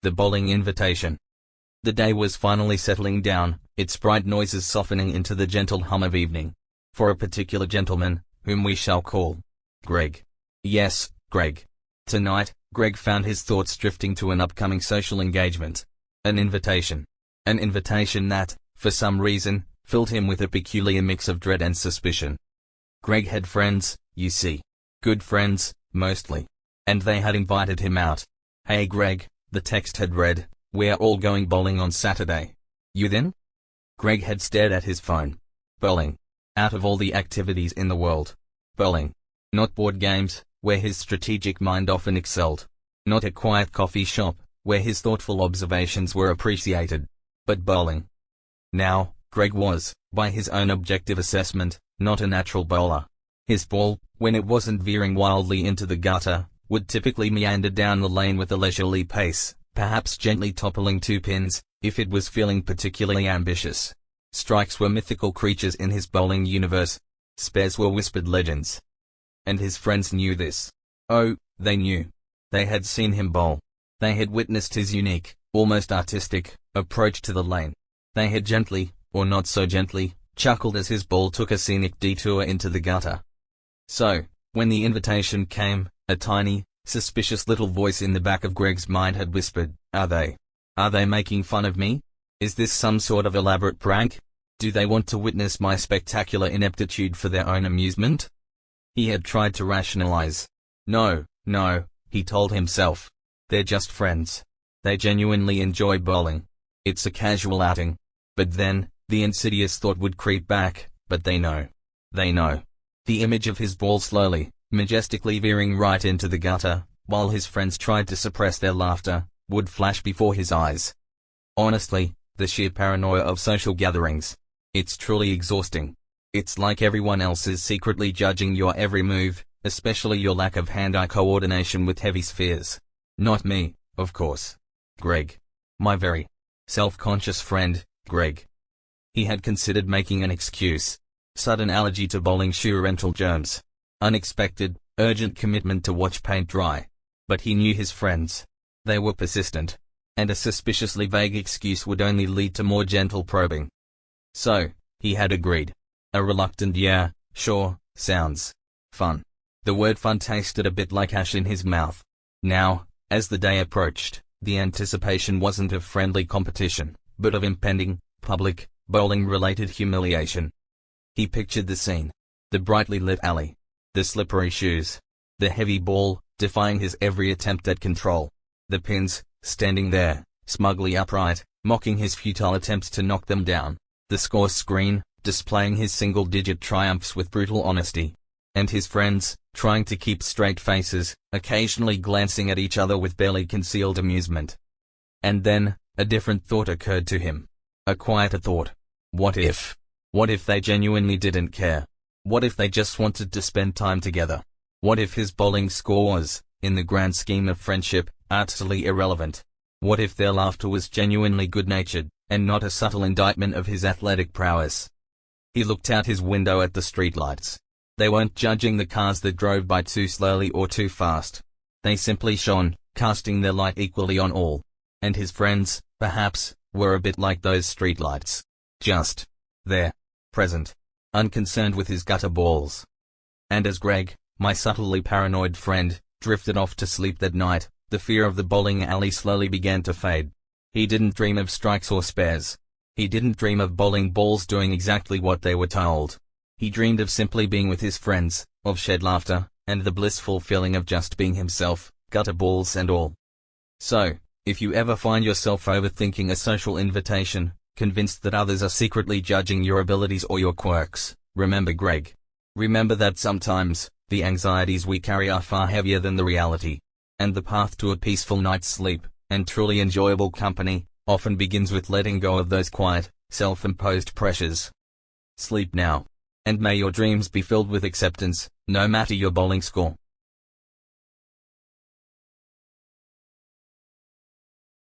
The bowling invitation. The day was finally settling down, its bright noises softening into the gentle hum of evening. For a particular gentleman, whom we shall call Greg. Yes, Greg. Tonight, Greg found his thoughts drifting to an upcoming social engagement. An invitation. An invitation that, for some reason, filled him with a peculiar mix of dread and suspicion. Greg had friends, you see. Good friends, mostly. And they had invited him out. "Hey Greg," the text had read, "we're all going bowling on Saturday. You in?" Greg had stared at his phone. Bowling. Out of all the activities in the world. Bowling. Not board games, where his strategic mind often excelled. Not a quiet coffee shop, where his thoughtful observations were appreciated. But bowling. Now, Greg was, by his own objective assessment, not a natural bowler. His ball, when it wasn't veering wildly into the gutter, would typically meander down the lane with a leisurely pace, perhaps gently toppling 2 pins, if it was feeling particularly ambitious. Strikes were mythical creatures in his bowling universe. Spares were whispered legends. And his friends knew this. Oh, they knew. They had seen him bowl. They had witnessed his unique, almost artistic, approach to the lane. They had gently, or not so gently, chuckled as his ball took a scenic detour into the gutter. So, when the invitation came, a tiny, suspicious little voice in the back of Greg's mind had whispered, Are they making fun of me? Is this some sort of elaborate prank? Do they want to witness my spectacular ineptitude for their own amusement?" He had tried to rationalize. No, he told himself. They're just friends. They genuinely enjoy bowling. It's a casual outing. But then, the insidious thought would creep back, but they know. They know. The image of his ball slowly, majestically veering right into the gutter, while his friends tried to suppress their laughter, would flash before his eyes. Honestly, the sheer paranoia of social gatherings. It's truly exhausting. It's like everyone else is secretly judging your every move, especially your lack of hand-eye coordination with heavy spheres. Not me, of course. Greg. My very self-conscious friend, Greg. He had considered making an excuse. Sudden allergy to bowling shoe rental germs. Unexpected, urgent commitment to watch paint dry. But he knew his friends. They were persistent. And a suspiciously vague excuse would only lead to more gentle probing. So, he had agreed. A reluctant yeah, sure, sounds fun. The word fun tasted a bit like ash in his mouth. Now, as the day approached, the anticipation wasn't of friendly competition, but of impending, public, bowling-related humiliation. He pictured the scene. The brightly lit alley. The slippery shoes. The heavy ball, defying his every attempt at control. The pins, standing there, smugly upright, mocking his futile attempts to knock them down. The score screen, displaying his single-digit triumphs with brutal honesty. And his friends, trying to keep straight faces, occasionally glancing at each other with barely concealed amusement. And then, a different thought occurred to him. A quieter thought. What if? What if they genuinely didn't care? What if they just wanted to spend time together? What if his bowling score was, in the grand scheme of friendship, utterly irrelevant? What if their laughter was genuinely good-natured, and not a subtle indictment of his athletic prowess? He looked out his window at the streetlights. They weren't judging the cars that drove by too slowly or too fast. They simply shone, casting their light equally on all. And his friends, perhaps, were a bit like those streetlights. Just there, present, unconcerned with his gutter balls. And as Greg, my subtly paranoid friend, drifted off to sleep that night, the fear of the bowling alley slowly began to fade. He didn't dream of strikes or spares. He didn't dream of bowling balls doing exactly what they were told. He dreamed of simply being with his friends, of shared laughter, and the blissful feeling of just being himself, gutter balls and all. So, if you ever find yourself overthinking a social invitation, convinced that others are secretly judging your abilities or your quirks, remember Greg. Remember that sometimes, the anxieties we carry are far heavier than the reality. And the path to a peaceful night's sleep, and truly enjoyable company, often begins with letting go of those quiet, self-imposed pressures. Sleep now. And may your dreams be filled with acceptance, no matter your bowling score.